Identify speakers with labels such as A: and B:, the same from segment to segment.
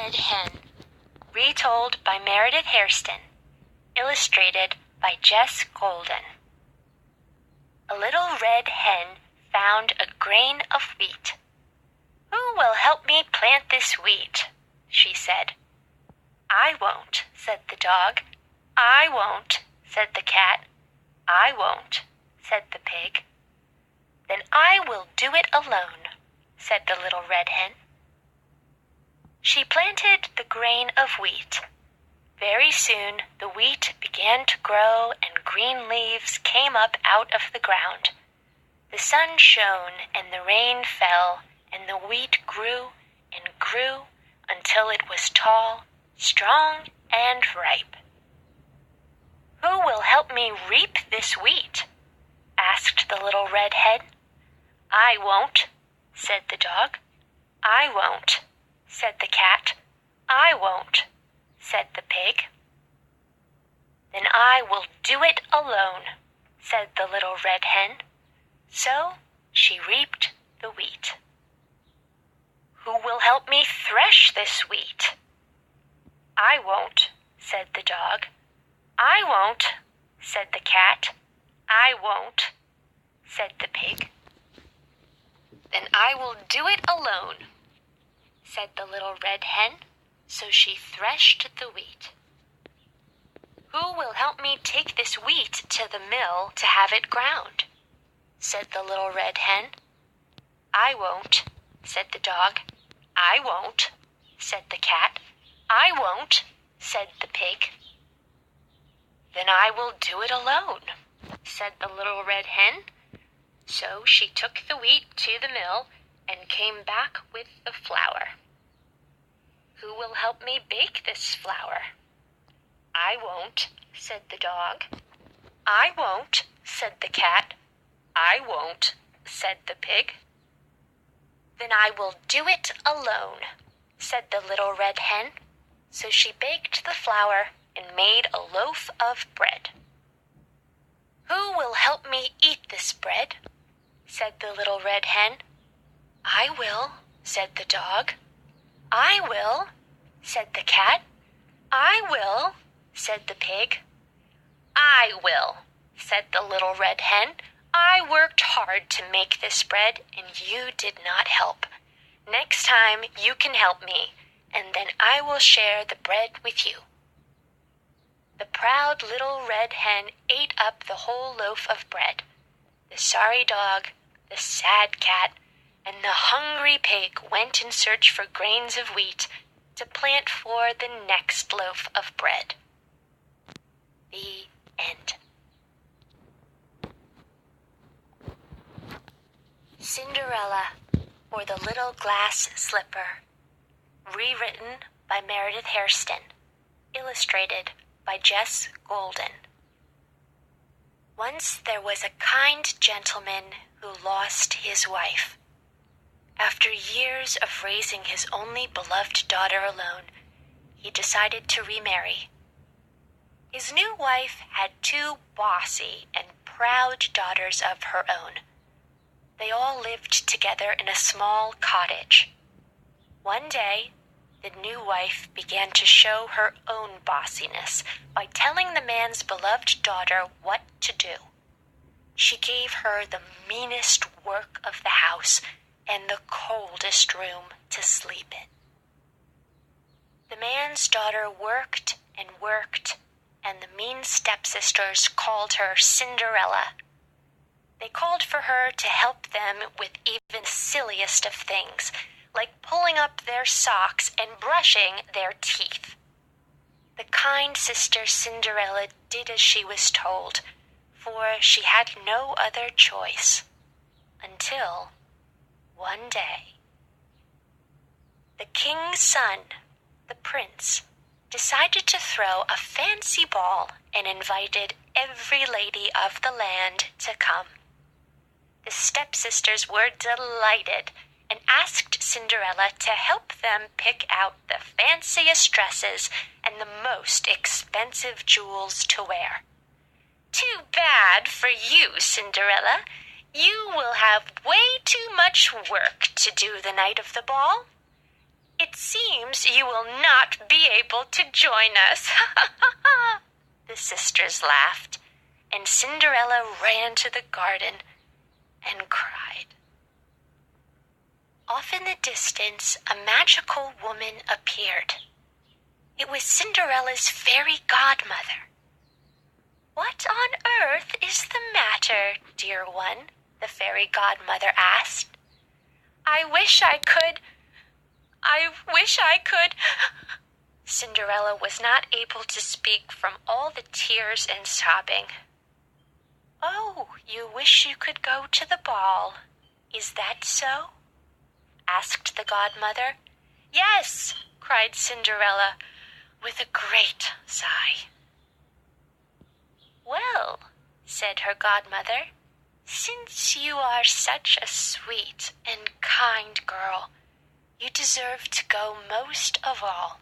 A: Red Hen, retold by Meredith Hairston, illustrated by Jess Golden. A little red hen found a grain of wheat. "Who will help me plant this wheat?" she said. "I won't," said the dog. "I won't," said the cat. "I won't," said the pig. "Then I will do it alone," said the little red hen. She planted the grain of wheat. Very soon the wheat began to grow and green leaves came up out of the ground. The sun shone and the rain fell, and the wheat grew and grew until it was tall, strong, and ripe. "Who will help me reap this wheat?" asked the little red hen. "I won't," said the dog. "I won't," said the cat. "I won't," said the pig. "Then I will do it alone," said the little red hen. So she reaped the wheat. "Who will help me thresh this wheat?" "I won't," said the dog. "I won't," said the cat. "I won't," said the pig. "Then I will do it alone," said the little red hen. So she threshed the wheat. "Who will help me take this wheat to the mill to have it ground?" said the little red hen. "I won't," said the dog. "I won't," said the cat. "I won't," said the pig. "Then I will do it alone," said the little red hen. So she took the wheat to the mill and came back with the flour. "Who will help me bake this flour?" "I won't," said the dog. "I won't," said the cat. "I won't," said the pig. "Then I will do it alone," said the little red hen. So she baked the flour and made a loaf of bread. "Who will help me eat this bread?" said the little red hen. "I will," said the dog. "I will," said the cat. "I will," said the pig. "I will," said the little red hen. "I worked hard to make this bread, and you did not help. Next time you can help me, and then I will share the bread with you." The proud little red hen ate up the whole loaf of bread. The sorry dog, the sad cat, and the hungry pig went in search for grains of wheat to plant for the next loaf of bread. The end. Cinderella, or the Little Glass Slipper, rewritten by Meredith Hairston, illustrated by Jess Golden. Once there was a kind gentleman who lost his wife. After years of raising his only beloved daughter alone, he decided to remarry. His new wife had 2 bossy and proud daughters of her own. They all lived together in a small cottage. One day, the new wife began to show her own bossiness by telling the man's beloved daughter what to do. She gave her the meanest work of the house and the coldest room to sleep in. The man's daughter worked and worked, and the mean stepsisters called her Cinderella. They called for her to help them with even the silliest of things, like pulling up their socks and brushing their teeth. The kind sister Cinderella did as she was told, for she had no other choice, until one day the king's son, the prince, decided to throw a fancy ball and invited every lady of the land to come. The stepsisters were delighted and asked Cinderella to help them pick out the fanciest dresses and the most expensive jewels to wear. "Too bad for you, Cinderella. You will have way too much work to do the night of the ball. "It seems you will not be able to join us." The sisters laughed, and Cinderella ran to the garden and cried. Off in the distance, a magical woman appeared. It was Cinderella's fairy godmother. "What on earth is the matter, dear one?" the fairy godmother asked. I wish I could. Cinderella was not able to speak from all the tears and sobbing. "Oh, you wish you could go to the ball. Is that so?" asked the godmother. "Yes," cried Cinderella, with a great sigh. "Well," said her godmother, "since you are such a sweet and kind girl, you deserve to go most of all."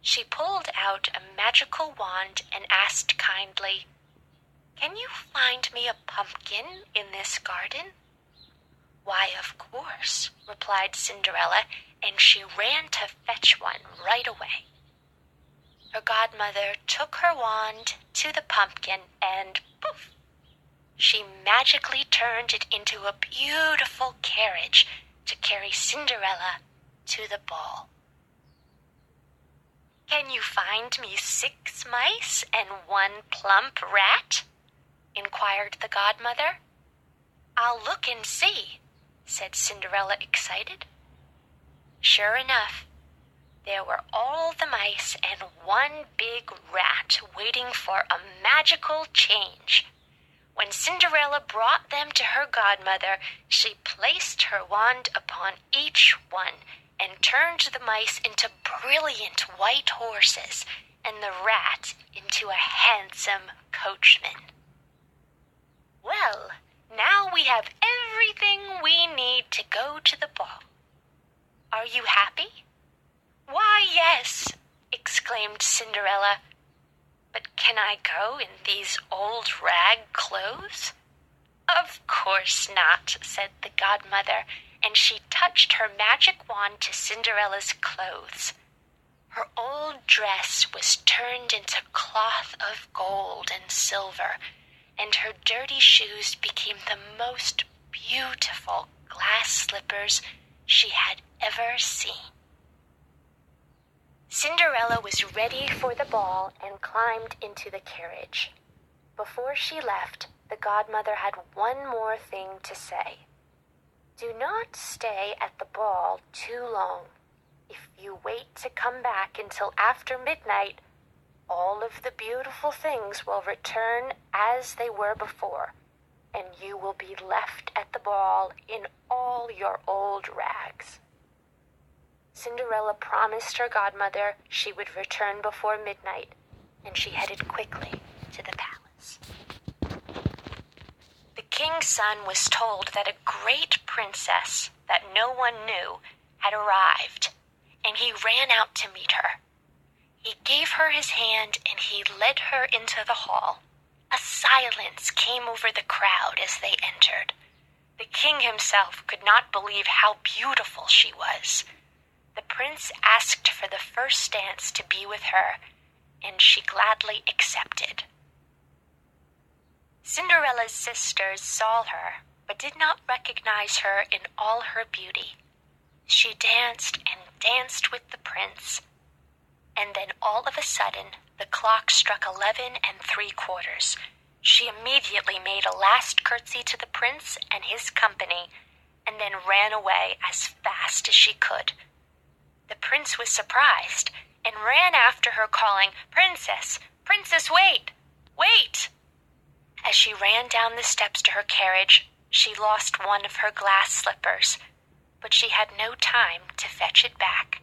A: She pulled out a magical wand and asked kindly, "Can you find me a pumpkin in this garden?" "Why, of course," replied Cinderella, and she ran to fetch one right away. Her godmother took her wand to the pumpkin and poof! She magically turned it into a beautiful carriage to carry Cinderella to the ball. "Can you find me 6 mice and 1 plump rat?" inquired the godmother. "I'll look and see," said Cinderella, excited. Sure enough, there were all the mice and 1 big rat waiting for a magical change. When Cinderella brought them to her godmother, she placed her wand upon each one and turned the mice into brilliant white horses and the rat into a handsome coachman. "Well, now we have everything we need to go to the ball. Are you happy?" "Why, yes," exclaimed Cinderella. "But can I go in these old rag clothes?" "Of course not," said the godmother, and she touched her magic wand to Cinderella's clothes. Her old dress was turned into cloth of gold and silver, and her dirty shoes became the most beautiful glass slippers she had ever seen. Cinderella was ready for the ball and climbed into the carriage. Before she left, the godmother had one more thing to say. "Do not stay at the ball too long. If you wait to come back until after midnight, all of the beautiful things will return as they were before, and you will be left at the ball in all your old rags." Cinderella promised her godmother she would return before midnight, and she headed quickly to the palace. The king's son was told that a great princess that no one knew had arrived, and he ran out to meet her. He gave her his hand and he led her into the hall. A silence came over the crowd as they entered. The king himself could not believe how beautiful she was. The prince asked for the first dance to be with her, and she gladly accepted. Cinderella's sisters saw her, but did not recognize her in all her beauty. She danced and danced with the prince, and then all of a sudden the clock struck 11 3/4. She immediately made a last curtsy to the prince and his company, and then ran away as fast as she could. The prince was surprised and ran after her, calling, "Princess, princess, wait, wait!" As she ran down the steps to her carriage, she lost one of her glass slippers, but she had no time to fetch it back.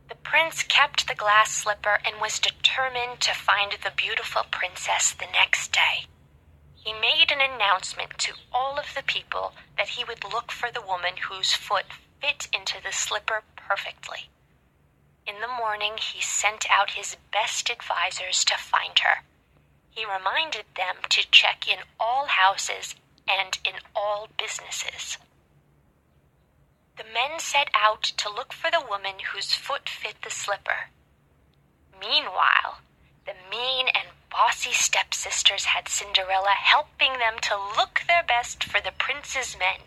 A: The prince kept the glass slipper and was determined to find the beautiful princess the next day. He made an announcement to all of the people that he would look for the woman whose foot fit into the slipper perfectly. In the morning, he sent out his best advisors to find her. He reminded them to check in all houses and in all businesses. The men set out to look for the woman whose foot fit the slipper. Meanwhile, the mean and bossy stepsisters had Cinderella helping them to look their best for the prince's men.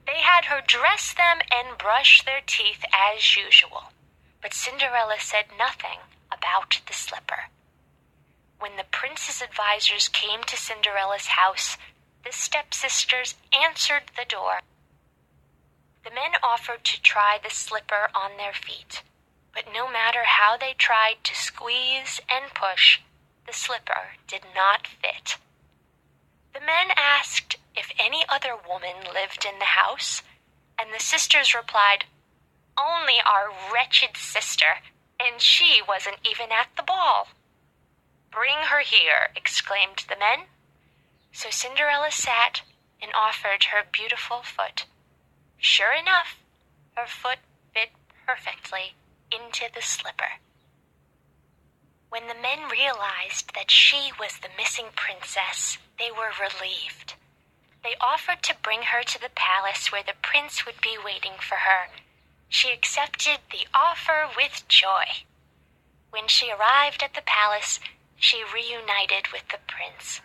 A: They had her dress them and brush their teeth as usual, but Cinderella said nothing about the slipper. When the prince's advisors came to Cinderella's house, the stepsisters answered the door. The men offered to try the slipper on their feet, but no matter how they tried to squeeze and push, the slipper did not fit. The men asked if any other woman lived in the house, and the sisters replied, "Only our wretched sister, and she wasn't even at the ball." "Bring her here," exclaimed the men. So Cinderella sat and offered her beautiful foot. Sure enough, her foot fit perfectly into the slipper. When the men realized that she was the missing princess, they were relieved. They offered to bring her to the palace where the prince would be waiting for her. She accepted the offer with joy. When she arrived at the palace, she reunited with the prince.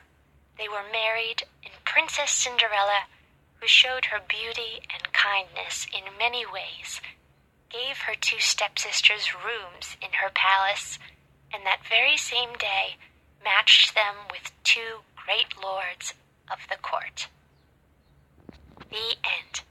A: They were married, and Princess Cinderella, who showed her beauty and kindness in many ways, gave her two stepsisters rooms in her palace, and that very same day matched them with two great lords of the court. The end.